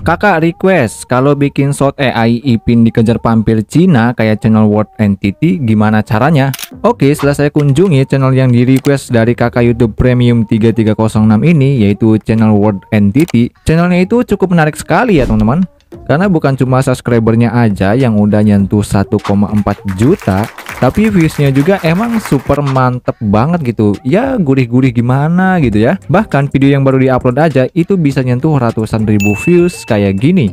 Kakak request kalau bikin short AI Ipin dikejar vampir Cina kayak channel World Entity, gimana caranya? Oke, setelah saya kunjungi channel yang di request dari kakak YouTube Premium 3306 ini, yaitu channel World Entity. Channelnya itu cukup menarik sekali ya teman-teman, karena bukan cuma subscribernya aja yang udah nyentuh 1,4 juta, tapi viewsnya juga emang super mantep banget gitu. Ya gurih-gurih gimana gitu ya. Bahkan video yang baru diupload aja itu bisa nyentuh ratusan ribu views kayak gini.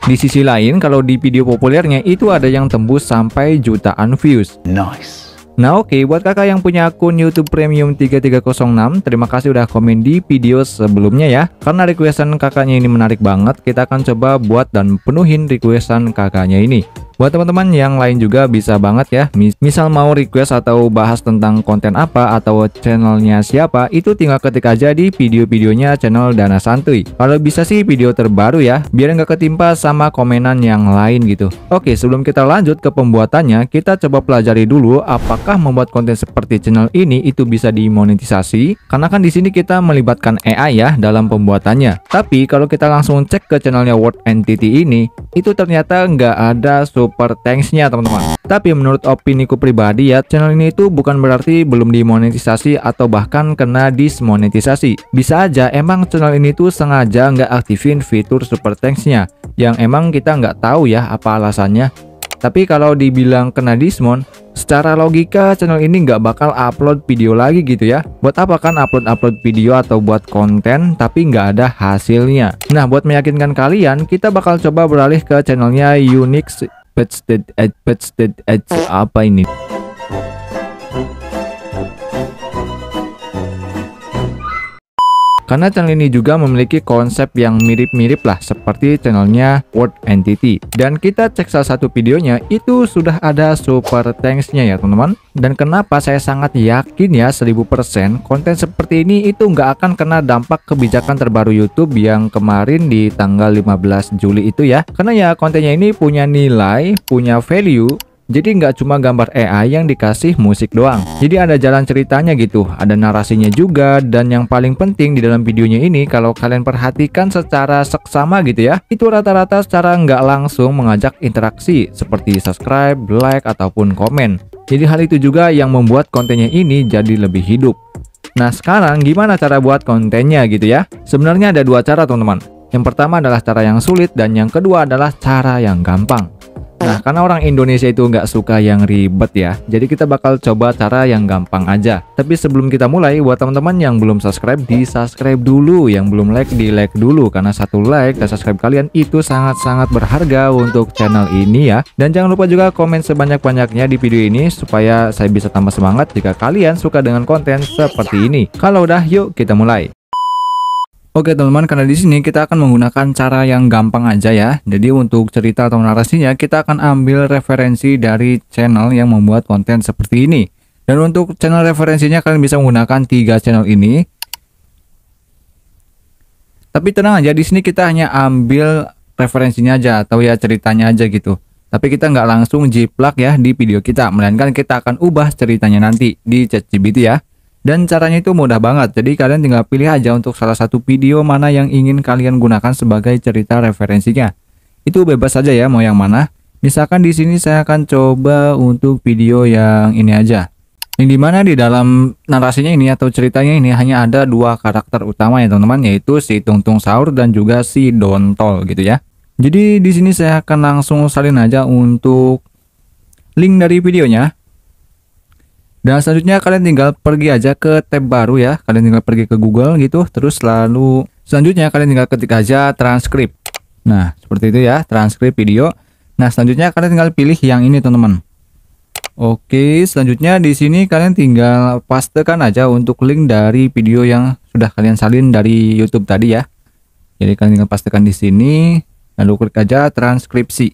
Di sisi lain, kalau di video populernya itu ada yang tembus sampai jutaan views. Nice. Nah oke, buat kakak yang punya akun YouTube Premium 3306, terima kasih udah komen di video sebelumnya ya. Karena requestan kakaknya ini menarik banget, kita akan coba buat dan penuhin requestan kakaknya ini. Buat teman-teman yang lain juga bisa banget ya. Misal mau request atau bahas tentang konten apa atau channelnya siapa, itu tinggal ketik aja di video-videonya channel Dana Santuy. Kalau bisa sih video terbaru ya, biar nggak ketimpa sama komenan yang lain gitu. Oke, sebelum kita lanjut ke pembuatannya, kita coba pelajari dulu apakah membuat konten seperti channel ini itu bisa dimonetisasi. Karena kan di sini kita melibatkan AI ya dalam pembuatannya. Tapi kalau kita langsung cek ke channelnya World Entity ini, itu ternyata nggak ada super thanks-nya teman-teman. Tapi menurut opiniku pribadi ya, channel ini itu bukan berarti belum dimonetisasi atau bahkan kena dismonetisasi. Bisa aja emang channel ini tuh sengaja nggak aktifin fitur super thanks-nya, yang emang kita nggak tahu ya apa alasannya. Tapi kalau dibilang kena dismon, secara logika channel ini nggak bakal upload video lagi gitu ya. Buat apa kan upload video atau buat konten tapi nggak ada hasilnya. Nah, buat meyakinkan kalian, kita bakal coba beralih ke channelnya Unix apa ini? Karena channel ini juga memiliki konsep yang mirip-mirip lah seperti channelnya World Entity. Dan kita cek salah satu videonya itu sudah ada super thanks-nya ya teman-teman. Dan kenapa saya sangat yakin ya 1000% konten seperti ini itu nggak akan kena dampak kebijakan terbaru YouTube yang kemarin di tanggal 15 Juli itu ya. Karena ya kontennya ini punya nilai, punya value. Jadi nggak cuma gambar AI yang dikasih musik doang. Jadi ada jalan ceritanya gitu, ada narasinya juga. Dan yang paling penting di dalam videonya ini, kalau kalian perhatikan secara seksama gitu ya, itu rata-rata secara nggak langsung mengajak interaksi seperti subscribe, like, ataupun komen. Jadi hal itu juga yang membuat kontennya ini jadi lebih hidup. Nah sekarang gimana cara buat kontennya gitu ya? Sebenarnya ada dua cara teman-teman. Yang pertama adalah cara yang sulit dan yang kedua adalah cara yang gampang. Nah, karena orang Indonesia itu nggak suka yang ribet ya, jadi kita bakal coba cara yang gampang aja. Tapi sebelum kita mulai, buat teman-teman yang belum subscribe, di-subscribe dulu. Yang belum like, di-like dulu. Karena satu like dan subscribe kalian itu sangat-sangat berharga untuk channel ini ya. Dan jangan lupa juga komen sebanyak-banyaknya di video ini, supaya saya bisa tambah semangat jika kalian suka dengan konten seperti ini. Kalau udah, yuk kita mulai. Oke teman-teman, karena di sini kita akan menggunakan cara yang gampang aja ya. Jadi untuk cerita atau narasinya kita akan ambil referensi dari channel yang membuat konten seperti ini. Dan untuk channel referensinya kalian bisa menggunakan 3 channel ini. Tapi tenang aja, di sini kita hanya ambil referensinya aja atau ya ceritanya aja gitu. Tapi kita nggak langsung jiplak ya di video kita, melainkan kita akan ubah ceritanya nanti di ChatGPT ya. Dan caranya itu mudah banget, jadi kalian tinggal pilih aja untuk salah satu video mana yang ingin kalian gunakan sebagai cerita referensinya. Itu bebas saja ya mau yang mana. Misalkan di sini saya akan coba untuk video yang ini aja. Yang dimana di dalam narasinya ini atau ceritanya ini hanya ada 2 karakter utama ya teman-teman, yaitu si Tungtung Sahur dan juga si Dontol gitu ya. Jadi di sini saya akan langsung salin aja untuk link dari videonya. Dan selanjutnya kalian tinggal pergi aja ke tab baru ya. Kalian tinggal pergi ke Google gitu. Terus lalu selanjutnya kalian tinggal ketik aja transkrip. Nah seperti itu ya, transkrip video. Nah selanjutnya kalian tinggal pilih yang ini teman-teman. Oke, selanjutnya di sini kalian tinggal pastekan aja untuk link dari video yang sudah kalian salin dari YouTube tadi ya. Jadi kalian tinggal pastekan di sini, lalu klik aja transkripsi.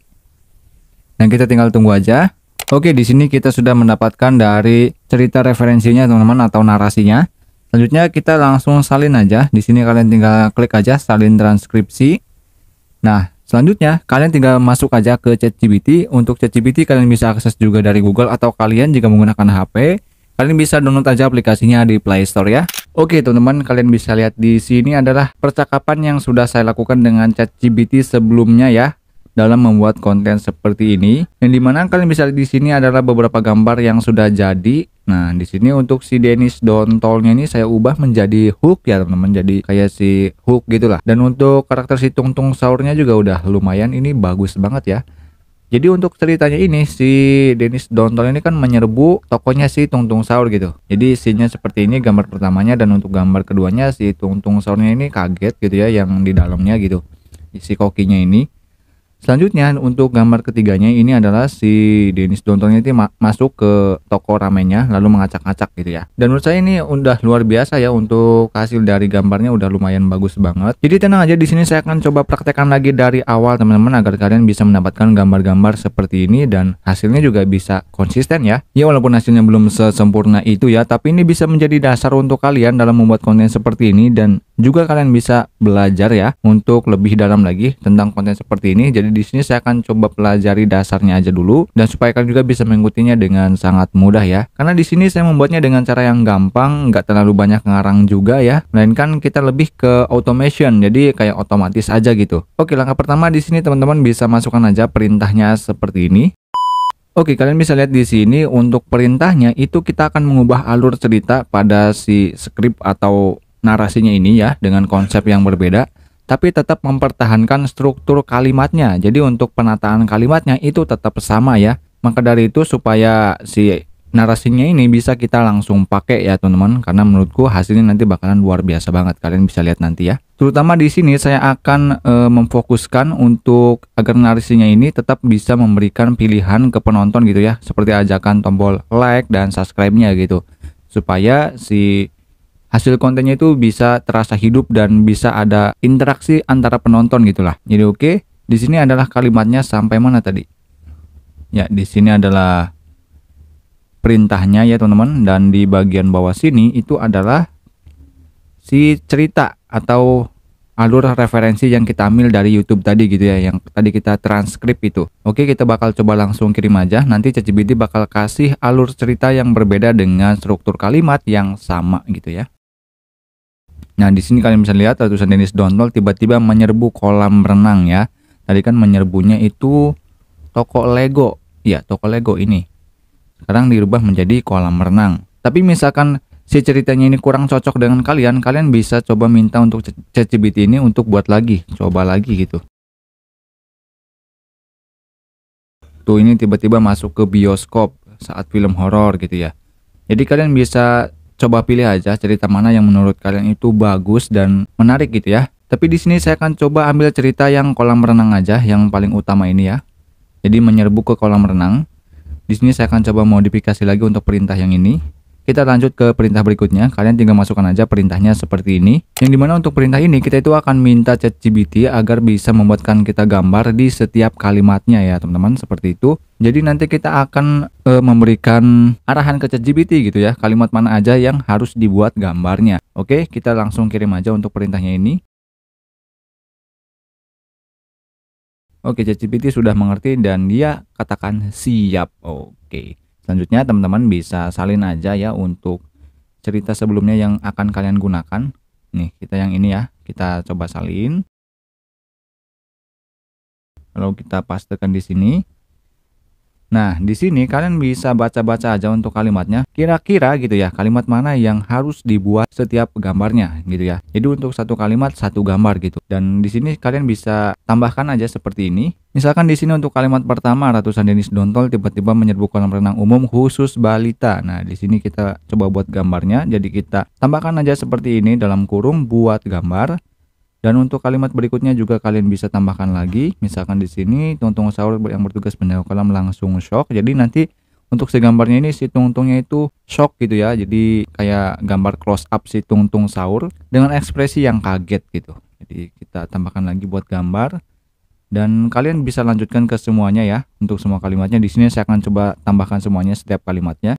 Dan kita tinggal tunggu aja. Oke, di sini kita sudah mendapatkan dari cerita referensinya teman-teman atau narasinya. Selanjutnya kita langsung salin aja. Di sini kalian tinggal klik aja salin transkripsi. Nah, selanjutnya kalian tinggal masuk aja ke ChatGPT. Untuk ChatGPT kalian bisa akses juga dari Google atau kalian jika menggunakan HP, Kalian bisa download aja aplikasinya di Play Store ya. Oke teman-teman, kalian bisa lihat di sini adalah percakapan yang sudah saya lakukan dengan ChatGPT sebelumnya ya, dalam membuat konten seperti ini. Yang dimana kalian bisa lihat di sini adalah beberapa gambar yang sudah jadi. Nah, di sini untuk si Dennis Dontolnya ini saya ubah menjadi Hook ya teman-teman, jadi kayak si Hook gitulah. Dan untuk karakter si Tung Tung Saurnya juga udah lumayan, ini bagus banget ya. Jadi untuk ceritanya ini si Dennis Dontol ini kan menyerbu tokonya si Tung Tung Saur gitu. Jadi scene-nya seperti ini gambar pertamanya, dan untuk gambar keduanya si Tung Tung Saurnya ini kaget gitu ya yang di dalamnya gitu. Si kokinya ini. Selanjutnya untuk gambar ketiganya ini adalah si Dennis Dontolnya itu masuk ke toko ramennya lalu mengacak-acak gitu ya. Dan menurut saya ini udah luar biasa ya, untuk hasil dari gambarnya udah lumayan bagus banget. Jadi tenang aja, di sini saya akan coba praktekkan lagi dari awal teman-teman agar kalian bisa mendapatkan gambar-gambar seperti ini dan hasilnya juga bisa konsisten ya. Ya walaupun hasilnya belum sesempurna itu ya, tapi ini bisa menjadi dasar untuk kalian dalam membuat konten seperti ini, dan juga kalian bisa belajar ya untuk lebih dalam lagi tentang konten seperti ini. Jadi di sini saya akan coba pelajari dasarnya aja dulu, dan supaya kalian juga bisa mengikutinya dengan sangat mudah ya. Karena di sini saya membuatnya dengan cara yang gampang, nggak terlalu banyak ngarang juga ya, melainkan kita lebih ke automation, jadi kayak otomatis aja gitu. Oke, langkah pertama di sini teman-teman bisa masukkan aja perintahnya seperti ini. Oke, kalian bisa lihat di sini untuk perintahnya itu kita akan mengubah alur cerita pada si skrip atau narasinya ini ya dengan konsep yang berbeda, tapi tetap mempertahankan struktur kalimatnya. Jadi untuk penataan kalimatnya itu tetap sama ya. Maka dari itu supaya si narasinya ini bisa kita langsung pakai ya teman-teman, karena menurutku hasilnya nanti bakalan luar biasa banget. Kalian bisa lihat nanti ya. Terutama di sini saya akan memfokuskan untuk agar narasinya ini tetap bisa memberikan pilihan ke penonton gitu ya, seperti ajakan tombol like dan subscribe-nya gitu, supaya si hasil kontennya itu bisa terasa hidup dan bisa ada interaksi antara penonton gitulah. Jadi oke, di sini adalah kalimatnya sampai mana tadi? Ya, di sini adalah perintahnya ya teman-teman, dan di bagian bawah sini itu adalah si cerita atau alur referensi yang kita ambil dari YouTube tadi gitu ya, yang tadi kita transkrip itu. Oke, kita bakal coba langsung kirim aja. Nanti ChatGPT bakal kasih alur cerita yang berbeda dengan struktur kalimat yang sama gitu ya. Nah, di sini kalian bisa lihat ratusan Dennis Dontol tiba-tiba menyerbu kolam renang ya. Tadi kan menyerbunya itu toko Lego. Ya, toko Lego ini. Sekarang dirubah menjadi kolam renang. Tapi misalkan si ceritanya ini kurang cocok dengan kalian, kalian bisa coba minta untuk ChatGPT ini untuk buat lagi, coba lagi gitu. Tuh, ini tiba-tiba masuk ke bioskop saat film horor gitu ya. Jadi kalian bisa coba pilih aja cerita mana yang menurut kalian itu bagus dan menarik gitu ya. Tapi di sini saya akan coba ambil cerita yang kolam renang aja, yang paling utama ini ya. Jadi menyerbu ke kolam renang. Di sini saya akan coba modifikasi lagi untuk perintah yang ini. Kita lanjut ke perintah berikutnya. Kalian tinggal masukkan aja perintahnya seperti ini. Yang dimana untuk perintah ini kita itu akan minta ChatGPT agar bisa membuatkan kita gambar di setiap kalimatnya ya teman-teman, seperti itu. Jadi nanti kita akan memberikan arahan ke ChatGPT gitu ya, kalimat mana aja yang harus dibuat gambarnya. Oke, kita langsung kirim aja untuk perintahnya ini. Oke, ChatGPT sudah mengerti dan dia katakan siap. Oke. Selanjutnya teman-teman bisa salin aja ya untuk cerita sebelumnya yang akan kalian gunakan. Nih, kita yang ini ya, kita coba salin. Lalu kita pastekan di sini. Nah, di sini kalian bisa baca-baca aja untuk kalimatnya. Kira-kira gitu ya, kalimat mana yang harus dibuat setiap gambarnya gitu ya. Jadi untuk satu kalimat satu gambar gitu. Dan di sini kalian bisa tambahkan aja seperti ini. Misalkan di sini untuk kalimat pertama, ratusan Dennis Dontol tiba-tiba menyerbu kolam renang umum khusus balita. Nah, di sini kita coba buat gambarnya. Jadi kita tambahkan aja seperti ini dalam kurung buat gambar. Dan untuk kalimat berikutnya juga kalian bisa tambahkan lagi. Misalkan di sini Tung Tung Saur yang bertugas menjaga kolam langsung shock. Jadi nanti untuk si gambarnya ini si Tung Tungnya itu shock gitu ya. Jadi kayak gambar close up si Tung Tung Saur dengan ekspresi yang kaget gitu. Jadi kita tambahkan lagi buat gambar. Dan kalian bisa lanjutkan ke semuanya ya. Untuk semua kalimatnya di sini saya akan coba tambahkan semuanya setiap kalimatnya.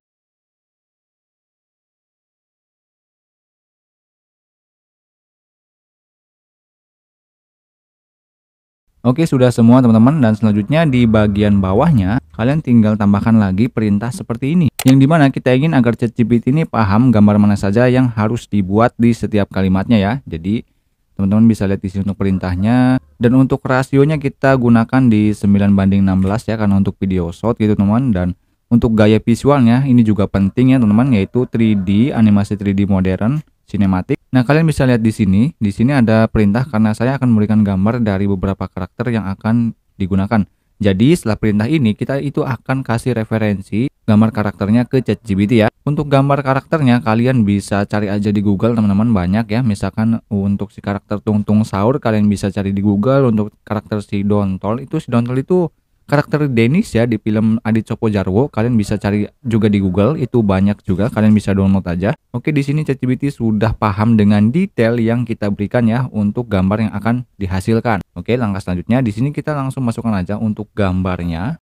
Oke, sudah semua teman-teman, dan selanjutnya di bagian bawahnya kalian tinggal tambahkan lagi perintah seperti ini, yang dimana kita ingin agar ChatGPT ini paham gambar mana saja yang harus dibuat di setiap kalimatnya ya. Jadi teman-teman bisa lihat di sini untuk perintahnya, dan untuk rasionya kita gunakan di 9:16 ya, karena untuk video short gitu teman-teman. Dan untuk gaya visualnya ini juga penting ya teman-teman, yaitu 3D, animasi 3D modern, sinematik. Nah, kalian bisa lihat di sini. Di sini ada perintah karena saya akan memberikan gambar dari beberapa karakter yang akan digunakan. Jadi, setelah perintah ini kita itu akan kasih referensi gambar karakternya ke ChatGPT ya. Untuk gambar karakternya kalian bisa cari aja di Google teman-teman, banyak ya. Misalkan untuk si karakter Tung Tung Sahur kalian bisa cari di Google. Untuk karakter si Dontol itu karakter Dennis ya di film Adit Sopo Jarwo, kalian bisa cari juga di Google, itu banyak juga, kalian bisa download aja. Oke, di sini ChatGPT sudah paham dengan detail yang kita berikan ya untuk gambar yang akan dihasilkan. Oke, langkah selanjutnya di sini kita langsung masukkan aja untuk gambarnya.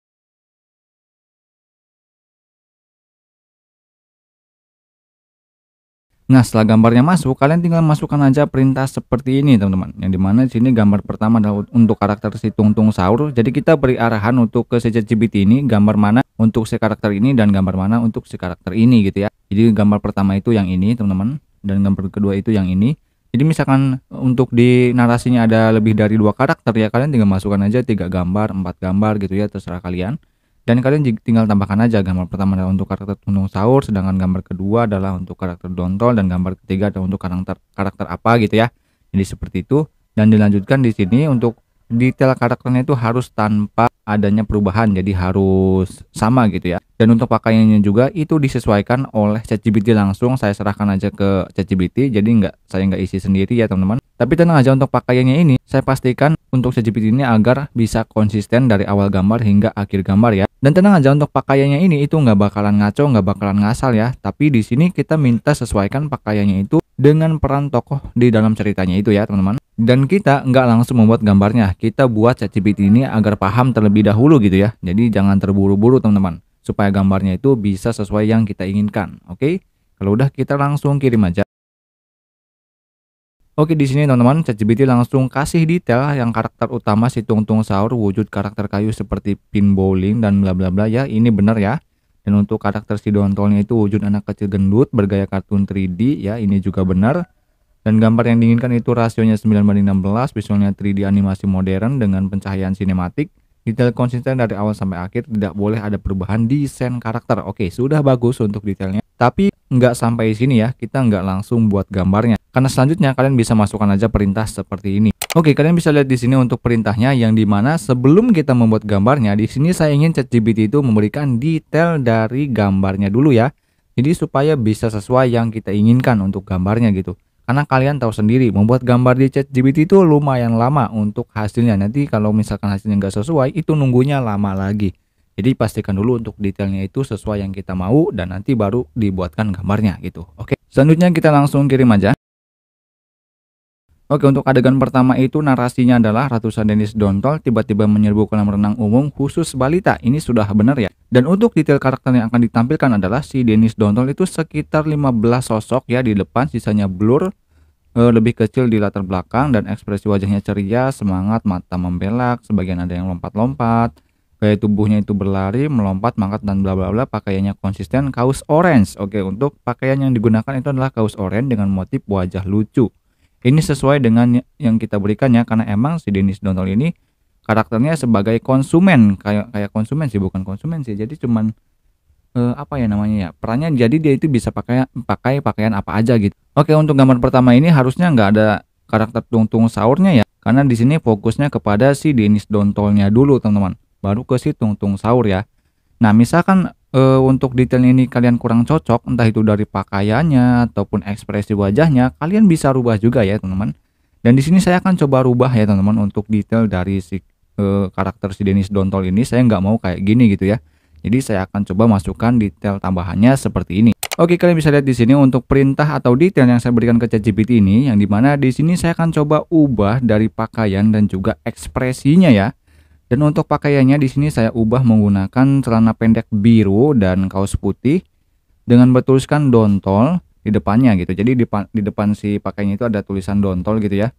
Nah, setelah gambarnya masuk, kalian tinggal masukkan aja perintah seperti ini, teman-teman. Yang dimana di sini gambar pertama adalah untuk karakter si Tung Tung Sahur. Jadi kita beri arahan untuk ke si ChatGPT ini gambar mana untuk si karakter ini dan gambar mana untuk si karakter ini gitu ya. Jadi gambar pertama itu yang ini, teman-teman, dan gambar kedua itu yang ini. Jadi misalkan untuk di narasinya ada lebih dari 2 karakter ya, kalian tinggal masukkan aja 3 gambar, 4 gambar gitu ya, terserah kalian. Dan kalian tinggal tambahkan aja gambar pertama adalah untuk karakter Tung Sahur, sedangkan gambar kedua adalah untuk karakter Dontol, dan gambar ketiga adalah untuk karakter apa gitu ya. Jadi seperti itu, dan dilanjutkan di sini untuk detail karakternya itu harus tanpa adanya perubahan, jadi harus sama gitu ya. Dan untuk pakaiannya juga itu disesuaikan oleh ChatGPT langsung, saya serahkan aja ke ChatGPT, jadi saya nggak isi sendiri ya teman-teman. Tapi tenang aja, untuk pakaiannya ini saya pastikan untuk ChatGPT ini agar bisa konsisten dari awal gambar hingga akhir gambar ya. Dan tenang aja, untuk pakaiannya ini itu nggak bakalan ngaco, nggak bakalan ngasal ya. Tapi di sini kita minta sesuaikan pakaiannya itu dengan peran tokoh di dalam ceritanya itu ya teman-teman. Dan kita nggak langsung membuat gambarnya, kita buat ChatGPT ini agar paham terlebih dahulu gitu ya. Jadi jangan terburu-buru teman-teman, supaya gambarnya itu bisa sesuai yang kita inginkan. Oke, kalau udah kita langsung kirim aja. Oke, di sini teman-teman ChatGPT langsung kasih detail yang karakter utama si Tung Tung Sahur, wujud karakter kayu seperti pin bowling dan bla bla bla ya. Ini benar ya. Dan untuk karakter si Dontolnya itu wujud anak kecil gendut bergaya kartun 3D ya. Ini juga benar. Dan gambar yang diinginkan itu rasionya 9:16, visualnya 3D animasi modern dengan pencahayaan sinematik. Detail konsisten dari awal sampai akhir, tidak boleh ada perubahan desain karakter. Oke, sudah bagus untuk detailnya. Tapi nggak sampai sini ya, kita nggak langsung buat gambarnya. Karena selanjutnya kalian bisa masukkan aja perintah seperti ini. Oke, kalian bisa lihat di sini untuk perintahnya, yang dimana sebelum kita membuat gambarnya, di sini saya ingin ChatGPT itu memberikan detail dari gambarnya dulu ya. Jadi supaya bisa sesuai yang kita inginkan untuk gambarnya gitu. Karena kalian tahu sendiri, membuat gambar di ChatGPT itu lumayan lama untuk hasilnya. Nanti kalau misalkan hasilnya nggak sesuai, itu nunggunya lama lagi. Jadi pastikan dulu untuk detailnya itu sesuai yang kita mau, dan nanti baru dibuatkan gambarnya gitu. Oke, selanjutnya kita langsung kirim aja. Oke, untuk adegan pertama itu narasinya adalah ratusan Dennis Dontol tiba-tiba menyerbu kolam renang umum khusus balita. Ini sudah benar ya. Dan untuk detail karakter yang akan ditampilkan adalah si Dennis Dontol itu sekitar 15 sosok ya di depan, sisanya blur, lebih kecil di latar belakang, dan ekspresi wajahnya ceria, semangat, mata membelak, sebagian ada yang lompat-lompat, gaya tubuhnya itu berlari, melompat, mangkat, dan bla bla bla. Pakaiannya konsisten, kaos orange. Oke, untuk pakaian yang digunakan itu adalah kaos orange dengan motif wajah lucu. Ini sesuai dengan yang kita berikan ya, karena emang si Dennis Dontol ini karakternya sebagai konsumen, kayak konsumen sih, bukan konsumen sih. Jadi cuman apa ya namanya ya, perannya jadi dia itu bisa pakai pakaian apa aja gitu. Oke, untuk gambar pertama ini harusnya nggak ada karakter Tung Tung Sahurnya ya, karena di sini fokusnya kepada si Dennis Dontolnya dulu teman-teman, baru ke si Tung Tung Sahur ya. Nah, misalkan untuk detail ini kalian kurang cocok, entah itu dari pakaiannya ataupun ekspresi wajahnya, kalian bisa rubah juga ya teman-teman. Dan di sini saya akan coba rubah ya teman-teman untuk detail dari si karakter si Dennis Dontol ini. Saya nggak mau kayak gini gitu ya. Jadi saya akan coba masukkan detail tambahannya seperti ini. Oke, kalian bisa lihat di sini untuk perintah atau detail yang saya berikan ke ChatGPT ini, yang dimana di sini saya akan coba ubah dari pakaian dan juga ekspresinya ya. Dan untuk pakaiannya di sini saya ubah menggunakan celana pendek biru dan kaos putih dengan bertuliskan Dontol di depannya gitu. Jadi di depan si pakaiannya itu ada tulisan Dontol gitu ya.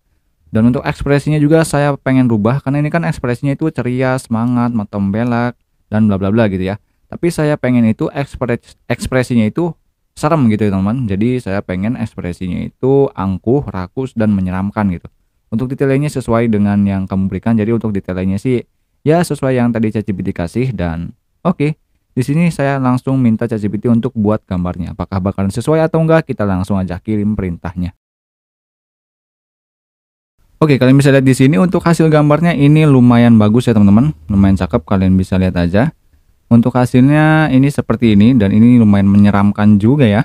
Dan untuk ekspresinya juga saya pengen rubah karena ini kan ekspresinya itu ceria, semangat, mata membelak dan bla bla bla gitu ya. Tapi saya pengen itu ekspresinya itu serem gitu ya teman-teman. Jadi saya pengen ekspresinya itu angkuh, rakus dan menyeramkan gitu. Untuk detailnya sesuai dengan yang kamu berikan. Jadi untuk detailnya sih ya sesuai yang tadi ChatGPT kasih dan oke. Di sini saya langsung minta ChatGPT untuk buat gambarnya. Apakah bakalan sesuai atau enggak? Kita langsung aja kirim perintahnya. Oke, kalian bisa lihat di sini untuk hasil gambarnya ini lumayan bagus ya teman-teman, lumayan cakep, kalian bisa lihat aja. Untuk hasilnya ini seperti ini dan ini lumayan menyeramkan juga ya.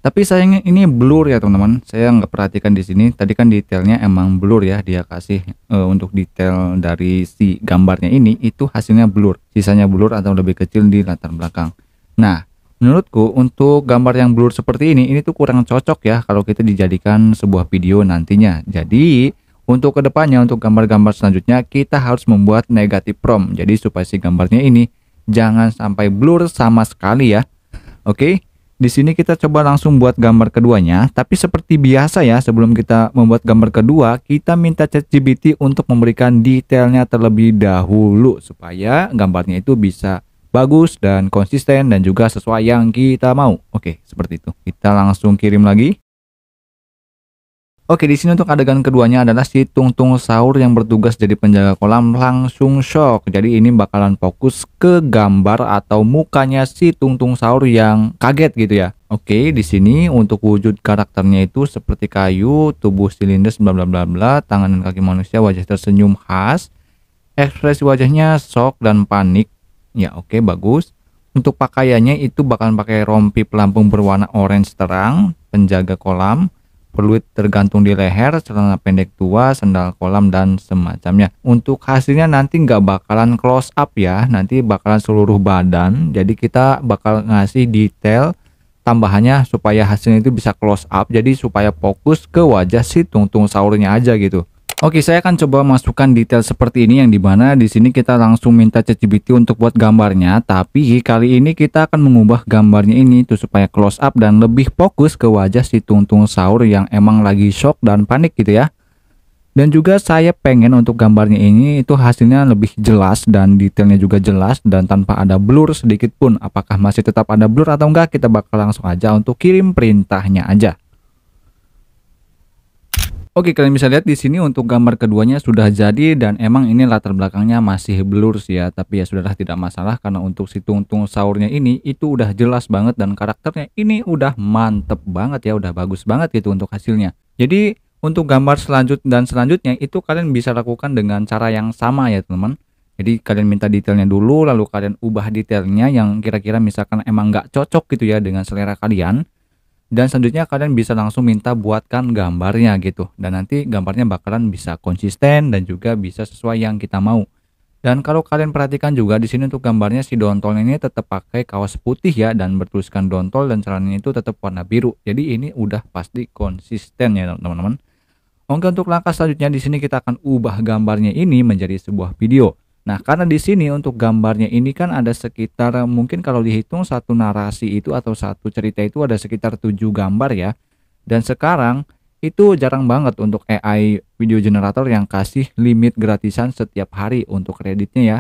Tapi sayangnya ini blur ya teman-teman. Saya nggak perhatikan di sini. Tadi kan detailnya emang blur ya, dia kasih untuk detail dari si gambarnya ini itu hasilnya blur. Sisanya blur atau lebih kecil di latar belakang. Nah, menurutku untuk gambar yang blur seperti ini tuh kurang cocok ya kalau kita dijadikan sebuah video nantinya. Jadi untuk kedepannya, untuk gambar-gambar selanjutnya, kita harus membuat negative prompt. Jadi supaya si gambarnya ini jangan sampai blur sama sekali ya. Oke, di sini kita coba langsung buat gambar keduanya. Tapi seperti biasa ya, sebelum kita membuat gambar kedua, kita minta ChatGPT untuk memberikan detailnya terlebih dahulu supaya gambarnya itu bisa bagus dan konsisten dan juga sesuai yang kita mau. Oke, seperti itu. Kita langsung kirim lagi. Oke, di sini untuk adegan keduanya adalah si Tung Tung Sahur yang bertugas jadi penjaga kolam langsung shock. Jadi ini bakalan fokus ke gambar atau mukanya si Tung Tung Sahur yang kaget gitu ya. Oke, di sini untuk wujud karakternya itu seperti kayu, tubuh silinder bla bla bla bla, tangan dan kaki manusia, wajah tersenyum khas. Ekspresi wajahnya shock dan panik. Ya, oke, bagus. Untuk pakaiannya itu bakalan pakai rompi pelampung berwarna orange terang, penjaga kolam, peluit tergantung di leher, celana pendek tua, sandal kolam dan semacamnya. Untuk hasilnya nanti nggak bakalan close up ya, nanti bakalan seluruh badan. Jadi kita bakal ngasih detail tambahannya supaya hasilnya itu bisa close up. Jadi supaya fokus ke wajah si Tung Tung Sahurnya aja gitu. Oke, saya akan coba masukkan detail seperti ini yang dimana di sini kita langsung minta ChatGPT untuk buat gambarnya, tapi kali ini kita akan mengubah gambarnya ini tuh supaya close up dan lebih fokus ke wajah si Tung Tung Sahur yang emang lagi shock dan panik gitu ya. Dan juga saya pengen untuk gambarnya ini itu hasilnya lebih jelas dan detailnya juga jelas dan tanpa ada blur sedikit pun. Apakah masih tetap ada blur atau enggak, kita bakal langsung aja untuk kirim perintahnya aja. Oke, kalian bisa lihat di sini untuk gambar keduanya sudah jadi dan emang ini latar belakangnya masih blur sih ya, tapi ya sudahlah, tidak masalah karena untuk si Tung Tung Sahurnya ini itu udah jelas banget dan karakternya ini udah mantep banget ya, udah bagus banget gitu untuk hasilnya. Jadi untuk gambar selanjutnya itu kalian bisa lakukan dengan cara yang sama ya teman-teman. Jadi kalian minta detailnya dulu, lalu kalian ubah detailnya yang kira-kira misalkan emang nggak cocok gitu ya dengan selera kalian. Dan selanjutnya kalian bisa langsung minta buatkan gambarnya gitu. Dan nanti gambarnya bakalan bisa konsisten dan juga bisa sesuai yang kita mau. Dan kalau kalian perhatikan juga di sini untuk gambarnya si Dontol ini tetap pakai kaos putih ya dan bertuliskan Dontol dan celananya itu tetap warna biru. Jadi ini udah pasti konsisten ya teman-teman. Oke, untuk langkah selanjutnya di sini kita akan ubah gambarnya ini menjadi sebuah video. Nah, karena di sini untuk gambarnya ini kan ada sekitar, mungkin kalau dihitung satu narasi itu atau satu cerita itu ada sekitar 7 gambar ya. Dan sekarang itu jarang banget untuk AI video generator yang kasih limit gratisan setiap hari untuk kreditnya ya.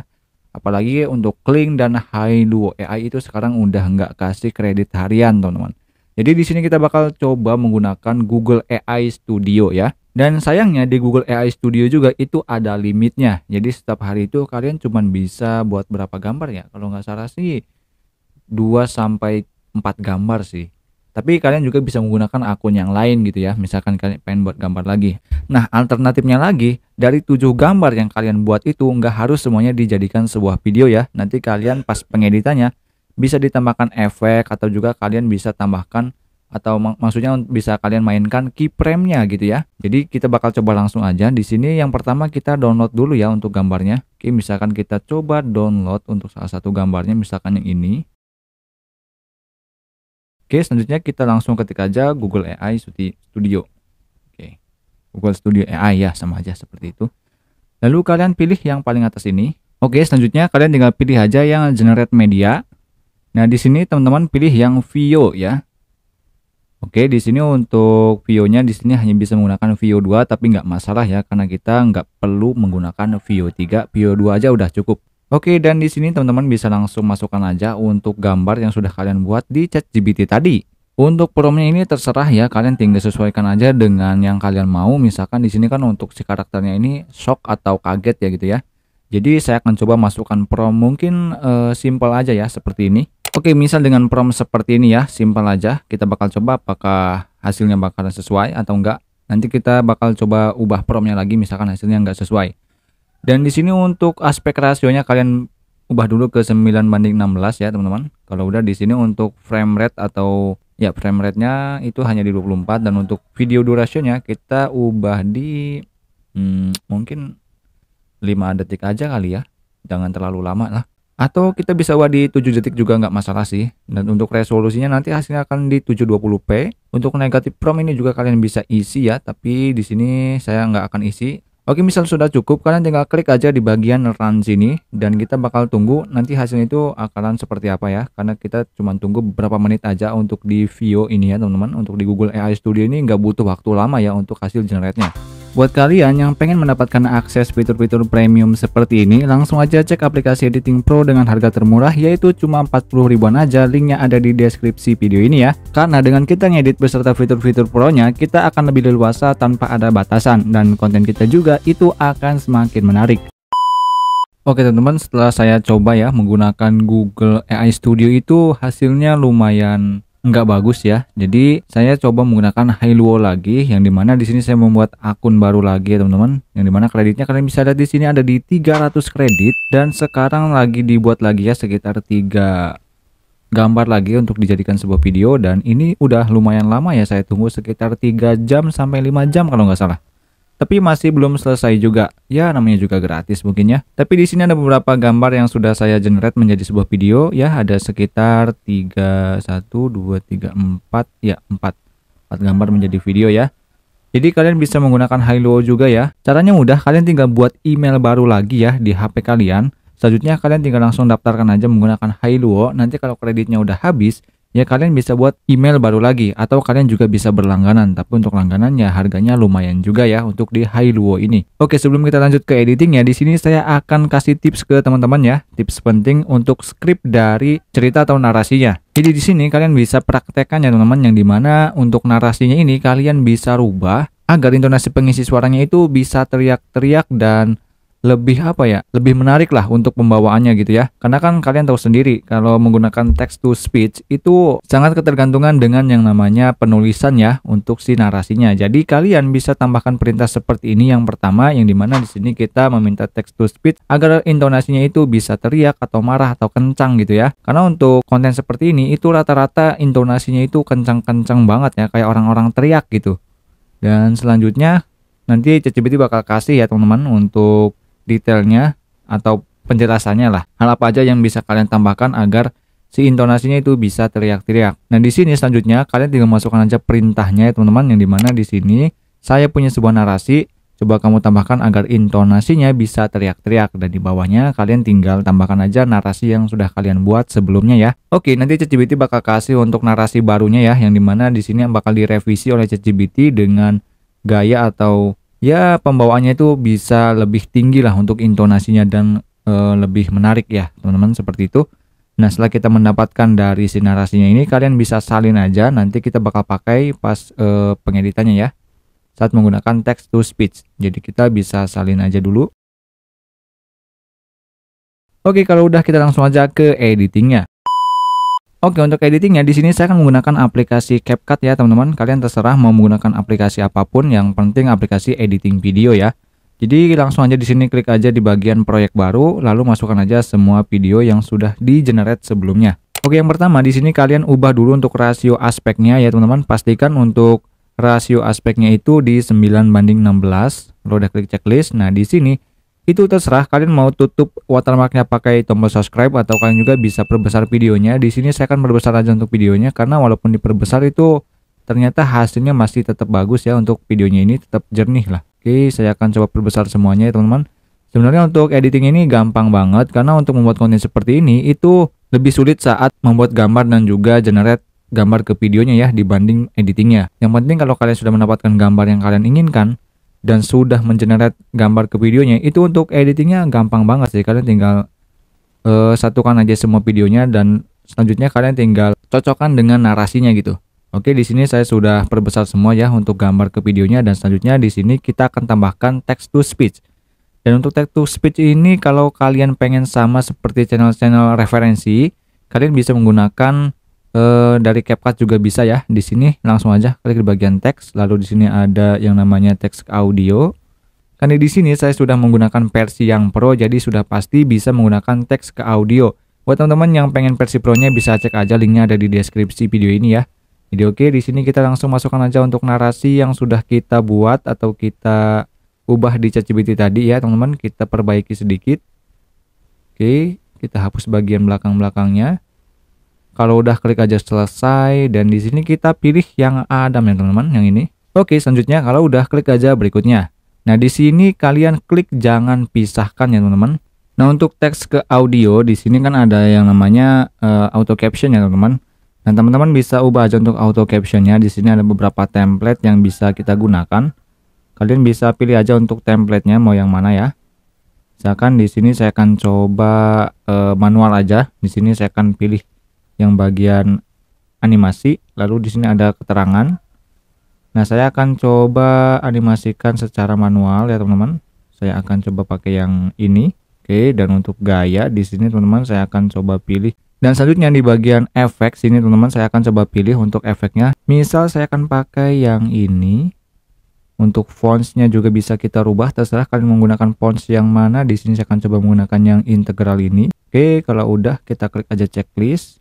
Apalagi untuk Kling dan Hailuo AI itu sekarang udah nggak kasih kredit harian teman-teman. Jadi di sini kita bakal coba menggunakan Google AI Studio ya. Dan sayangnya di Google AI Studio juga itu ada limitnya. Jadi setiap hari itu kalian cuma bisa buat berapa gambar ya? Kalau nggak salah sih 2 sampai 4 gambar sih. Tapi kalian juga bisa menggunakan akun yang lain gitu ya. Misalkan kalian pengen buat gambar lagi. Nah, alternatifnya lagi, dari 7 gambar yang kalian buat itu nggak harus semuanya dijadikan sebuah video ya. Nanti kalian pas pengeditannya bisa ditambahkan efek atau juga kalian bisa tambahkan atau maksudnya bisa kalian mainkan keyframe-nya gitu ya. Jadi kita bakal coba langsung aja. Di sini yang pertama kita download dulu ya untuk gambarnya. Oke, misalkan kita coba download untuk salah satu gambarnya, misalkan yang ini. Oke, selanjutnya kita langsung ketik aja Google AI Studio. Oke, Google Studio AI ya, sama aja seperti itu. Lalu kalian pilih yang paling atas ini. Oke, selanjutnya kalian tinggal pilih aja yang generate media. Nah, di sini teman-teman pilih yang Vio ya. Oke, di sini untuk view-nya di sini hanya bisa menggunakan view 2 tapi nggak masalah ya karena kita nggak perlu menggunakan view 3, view 2 aja udah cukup. Oke, dan di sini teman-teman bisa langsung masukkan aja untuk gambar yang sudah kalian buat di ChatGPT tadi. Untuk prompt-nya ini terserah ya, kalian tinggal sesuaikan aja dengan yang kalian mau. Misalkan di sini kan untuk si karakternya ini shock atau kaget ya gitu ya. Jadi saya akan coba masukkan prompt mungkin simple aja ya seperti ini. Oke, misal dengan prompt seperti ini ya, simpel aja. Kita bakal coba apakah hasilnya bakalan sesuai atau enggak. Nanti kita bakal coba ubah promptnya lagi, misalkan hasilnya enggak sesuai. Dan di sini untuk aspek rasionya kalian ubah dulu ke 9:16 ya teman-teman. Kalau udah di sini untuk frame rate atau ya frame rate-nya itu hanya di 24 dan untuk video durasinya kita ubah di mungkin 5 detik aja kali ya. Jangan terlalu lama lah. Atau kita bisa ubah di 7 detik juga nggak masalah sih. Dan untuk resolusinya nanti hasilnya akan di 720p. Untuk negatif prompt ini juga kalian bisa isi ya, tapi di sini saya nggak akan isi. Oke, misal sudah cukup, kalian tinggal klik aja di bagian run sini dan kita bakal tunggu nanti hasilnya itu akan seperti apa ya. Karena kita cuma tunggu beberapa menit aja untuk di Veo ini ya teman-teman. Untuk di Google AI Studio ini nggak butuh waktu lama ya untuk hasil generate-nya. Buat kalian yang pengen mendapatkan akses fitur-fitur premium seperti ini, langsung aja cek aplikasi Editing Pro dengan harga termurah yaitu cuma 40 ribuan aja. Linknya ada di deskripsi video ini ya. Karena dengan kita ngedit beserta fitur-fitur pro-nya, kita akan lebih leluasa tanpa ada batasan dan konten kita juga itu akan semakin menarik. Oke teman-teman, setelah saya coba ya menggunakan Google AI Studio itu hasilnya lumayan nggak bagus ya. Jadi saya coba menggunakan Hailuo lagi, yang dimana di sini saya membuat akun baru lagi ya teman-teman. Yang dimana kreditnya kalian bisa lihat di sini ada di 300 kredit dan sekarang lagi dibuat lagi ya sekitar 3 gambar lagi untuk dijadikan sebuah video dan ini udah lumayan lama ya, saya tunggu sekitar 3 jam sampai 5 jam kalau nggak salah. Tapi masih belum selesai juga. Ya namanya juga gratis mungkin ya. Tapi di sini ada beberapa gambar yang sudah saya generate menjadi sebuah video ya, ada sekitar 3 1 2 3 4 ya 4 gambar menjadi video ya. Jadi kalian bisa menggunakan Hailuo juga ya. Caranya mudah, kalian tinggal buat email baru lagi ya di HP kalian. Selanjutnya kalian tinggal langsung daftarkan aja menggunakan Hailuo. Nanti kalau kreditnya udah habis, ya kalian bisa buat email baru lagi atau kalian juga bisa berlangganan. Tapi untuk langganannya harganya lumayan juga ya untuk di Hailuo ini. Oke, sebelum kita lanjut ke editing ya, di sini saya akan kasih tips ke teman-teman ya. Tips penting untuk skrip dari cerita atau narasinya. Jadi di sini kalian bisa praktekkan ya teman-teman, yang dimana untuk narasinya ini kalian bisa rubah agar intonasi pengisi suaranya itu bisa teriak-teriak dan lebih lebih menarik lah untuk pembawaannya gitu ya. Karena kan kalian tahu sendiri kalau menggunakan text to speech itu sangat ketergantungan dengan yang namanya penulisan ya untuk si narasinya. Jadi kalian bisa tambahkan perintah seperti ini. Yang pertama, yang dimana di sini kita meminta text to speech agar intonasinya itu bisa teriak atau marah atau kencang gitu ya. Karena untuk konten seperti ini itu rata-rata intonasinya itu kencang-kencang banget ya, kayak orang-orang teriak gitu. Dan selanjutnya nanti ChatGPT bakal kasih ya teman-teman untuk detailnya atau penjelasannya lah. Hal apa aja yang bisa kalian tambahkan agar si intonasinya itu bisa teriak-teriak. Nah di sini selanjutnya kalian tinggal masukkan aja perintahnya ya teman-teman, yang dimana di sini saya punya sebuah narasi. Coba kamu tambahkan agar intonasinya bisa teriak-teriak, dan di bawahnya kalian tinggal tambahkan aja narasi yang sudah kalian buat sebelumnya ya. Oke, nanti ChatGPT bakal kasih untuk narasi barunya ya, yang dimana di sini bakal direvisi oleh ChatGPT dengan gaya atau ya pembawaannya itu bisa lebih tinggi lah untuk intonasinya dan lebih menarik ya teman-teman, seperti itu. Nah setelah kita mendapatkan dari si narasinya ini, kalian bisa salin aja, nanti kita bakal pakai pas pengeditannya ya saat menggunakan text to speech. Jadi kita bisa salin aja dulu. Oke, kalau udah kita langsung aja ke editingnya. Oke, untuk editingnya di sini saya akan menggunakan aplikasi CapCut ya teman-teman. Kalian terserah mau menggunakan aplikasi apapun, yang penting aplikasi editing video ya. Jadi langsung aja di sini klik aja di bagian proyek baru, lalu masukkan aja semua video yang sudah di-generate sebelumnya. Oke, yang pertama di sini kalian ubah dulu untuk rasio aspeknya ya teman-teman. Pastikan untuk rasio aspeknya itu di 9:16. Lalu udah klik checklist. Nah, di sini itu terserah kalian mau tutup watermarknya pakai tombol subscribe atau kalian juga bisa perbesar videonya. Di sini saya akan perbesar aja untuk videonya karena walaupun diperbesar itu ternyata hasilnya masih tetap bagus ya, untuk videonya ini tetap jernih lah. Oke, saya akan coba perbesar semuanya ya teman-teman. Sebenarnya untuk editing ini gampang banget karena untuk membuat konten seperti ini itu lebih sulit saat membuat gambar dan juga generate gambar ke videonya ya dibanding editingnya. Yang penting kalau kalian sudah mendapatkan gambar yang kalian inginkan dan sudah mengenerate gambar ke videonya, itu untuk editingnya gampang banget sih. Kalian tinggal satukan aja semua videonya dan selanjutnya kalian tinggal cocokkan dengan narasinya gitu. Oke, di sini saya sudah perbesar semua ya untuk gambar ke videonya, dan selanjutnya di sini kita akan tambahkan text to speech. Dan untuk text to speech ini kalau kalian pengen sama seperti channel-channel referensi, kalian bisa menggunakan dari CapCut juga bisa ya. Di sini langsung aja klik di bagian teks, lalu di sini ada yang namanya teks audio. Karena di sini saya sudah menggunakan versi yang pro, jadi sudah pasti bisa menggunakan teks ke audio. Buat teman-teman yang pengen versi pro-nya bisa cek aja, linknya ada di deskripsi video ini ya. Jadi oke, di sini kita langsung masukkan aja untuk narasi yang sudah kita buat atau kita ubah di ChatGPT tadi ya teman-teman. Kita perbaiki sedikit. Oke, kita hapus bagian belakang-belakangnya. Kalau udah klik aja selesai, dan di sini kita pilih yang Adam ya teman-teman, yang ini. Oke, selanjutnya kalau udah klik aja berikutnya. Nah, di sini kalian klik jangan pisahkan ya teman-teman. Nah, untuk teks ke audio di sini kan ada yang namanya auto caption ya teman-teman. Dan teman-teman bisa ubah aja untuk auto captionnya. Di sini ada beberapa template yang bisa kita gunakan. Kalian bisa pilih aja untuk templatenya mau yang mana ya. Misalkan di sini saya akan coba manual aja. Di sini saya akan pilih yang bagian animasi, lalu di sini ada keterangan. Nah, saya akan coba animasikan secara manual ya teman-teman. Saya akan coba pakai yang ini. Oke, dan untuk gaya di sini teman-teman saya akan coba pilih. Dan selanjutnya di bagian efek sini teman-teman saya akan coba pilih untuk efeknya. Misal saya akan pakai yang ini. Untuk fontsnya juga bisa kita rubah, terserah kalian menggunakan fonts yang mana. Di sini saya akan coba menggunakan yang integral ini. Oke, kalau udah kita klik aja checklist.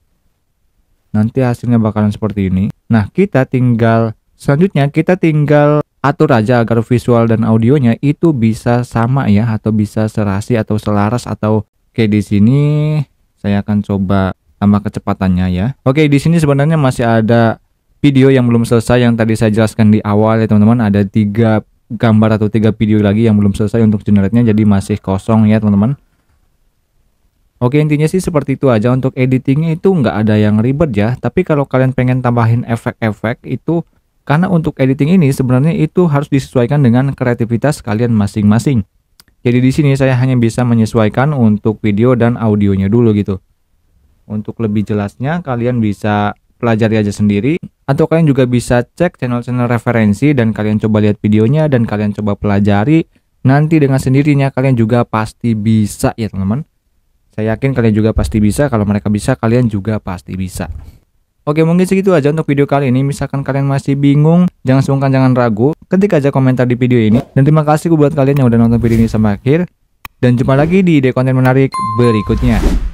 Nanti hasilnya bakalan seperti ini. Nah, selanjutnya kita tinggal atur aja agar visual dan audionya itu bisa sama ya, atau bisa serasi atau selaras atau oke, di sini saya akan coba tambah kecepatannya ya. Oke, di sini sebenarnya masih ada video yang belum selesai yang tadi saya jelaskan di awal ya teman-teman. Ada 3 gambar atau 3 video lagi yang belum selesai untuk generate-nya, jadi masih kosong ya teman-teman. Oke, intinya sih seperti itu aja. Untuk editingnya itu nggak ada yang ribet ya. Tapi kalau kalian pengen tambahin efek-efek itu, karena untuk editing ini sebenarnya itu harus disesuaikan dengan kreativitas kalian masing-masing. Jadi di sini saya hanya bisa menyesuaikan untuk video dan audionya dulu gitu. Untuk lebih jelasnya kalian bisa pelajari aja sendiri, atau kalian juga bisa cek channel-channel referensi dan kalian coba lihat videonya dan kalian coba pelajari. Nanti dengan sendirinya kalian juga pasti bisa ya teman-teman. Saya yakin kalian juga pasti bisa. Kalau mereka bisa, kalian juga pasti bisa. Oke, mungkin segitu aja untuk video kali ini. Misalkan kalian masih bingung, jangan sungkan, jangan ragu, ketik aja komentar di video ini. Dan terima kasih buat kalian yang udah nonton video ini sampai akhir. Dan jumpa lagi di ide konten menarik berikutnya.